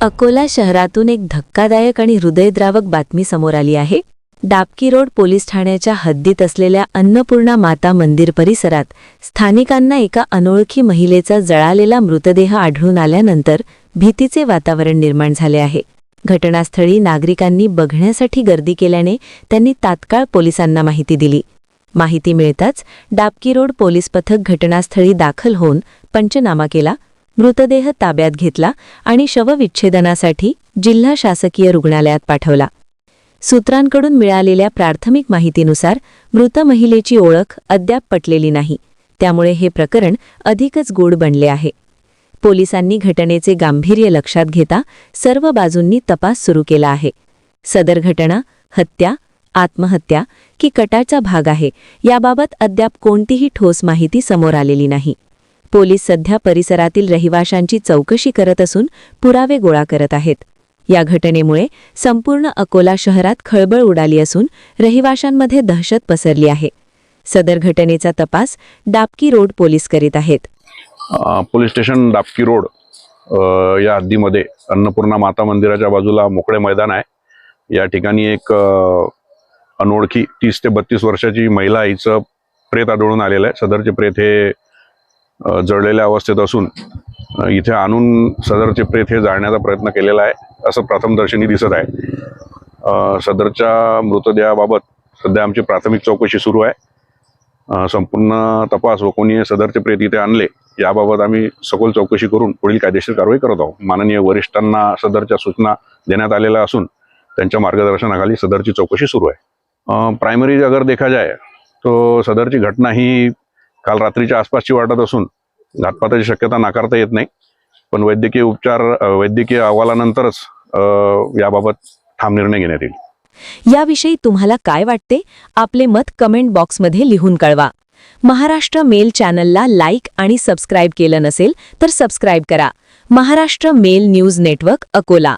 अकोला शहरातून एक धक्कादायक आणि हृदयद्रावक बातमी समोर आली आहे। डाबकी रोड पोलीस ठाण्याच्या हद्दीत असलेल्या अन्नपूर्णा माता मंदिर परिसरात स्थानिकांना एका अनोळखी महिलेचा जळालेला मृतदेह आढळून आल्यानंतर भीतीचे वातावरण निर्माण झाले आहे। घटनास्थळी नागरिकांनी बघण्यासाठी गर्दी केल्याने त्यांनी तात्काळ पोलिसांना माहिती दिली। माहिती मिळताच डाबकी रोड पोलीस पथक घटनास्थळी दाखल होऊन पंचनामा केला, मृतदेह ताब्यात घेतला आणि शवविच्छेदनासाठी जिल्हा शासकीय रुग्णालयात पाठवला। सूत्रांकडून मिळालेल्या प्राथमिक माहितीनुसार मृत महिलेची ओळख अद्याप पटलेली नाही, त्यामुळे हे प्रकरण अधिकच गूढ बनले आहे। पोलिसांनी घटनेचे गांभीर्य लक्षात घेता सर्व बाजूंनी तपास सुरू केला आहे। सदर घटना हत्या, आत्महत्या की कटाचा भाग आहे याबाबत अद्याप कोणतीही ठोस माहिती समोर आलेली नाही। पोलीस सध्या परिसरातील रहिवाशांची चौकशी करत असून पुरावे गोळा करत आहेत। या घटनेमुळे संपूर्ण अकोला शहरात खळबळ उडाली असून रहिवाशांमध्ये दहशत पसरली आहे। सदर घटनेचा तपास डाबकी रोड पोलीस करीत आहेत। पोलीस स्टेशन डाबकी रोड या हद्दीमध्ये अन्नपूर्णा माता मंदिराच्या बाजूला मोकळे मैदान आहे। या ठिकाणी एक अनोळखी 30 ते 32 वर्षाची महिला हिचं प्रेत आढळून आलेलं आहे। सदरचे प्रेत हे जळलेल्या अवस्थेत असून इथे आणून सदरचे प्रेत हे जाळण्याचा प्रयत्न केलेला आहे असं प्रथमदर्शनी दिसत आहे। सदरच्या मृतदेहाबाबत सध्या आमची प्राथमिक चौकशी सुरू आहे। संपूर्ण तपास व कोणी सदरचे प्रेत इथे आणले याबाबत आम्ही सखोल चौकशी करून पुढील कायदेशीर कारवाई करत आहोत। माननीय वरिष्ठांना सदरच्या सूचना देण्यात आलेल्या असून त्यांच्या मार्गदर्शनाखाली सदरची चौकशी सुरू आहे। प्राइमरी अगर देखा जाए तो सदरची घटना ही काल रात्रीच्या आसपासची वाटत असून घातपाताची शक्यता नाकारता येत नाही, पण वैद्यकीय अहवालानंतरच याबाबत ठाम निर्णय घेण्यात येईल। याविषयी तुम्हाला काय वाटते? आपले मत कमेंट बॉक्समध्ये लिहून कळवा। महाराष्ट्र मेल चॅनलला लाईक आणि सबस्क्राईब केलं नसेल तर सबस्क्राईब करा। Maharashtra mail news network Akola.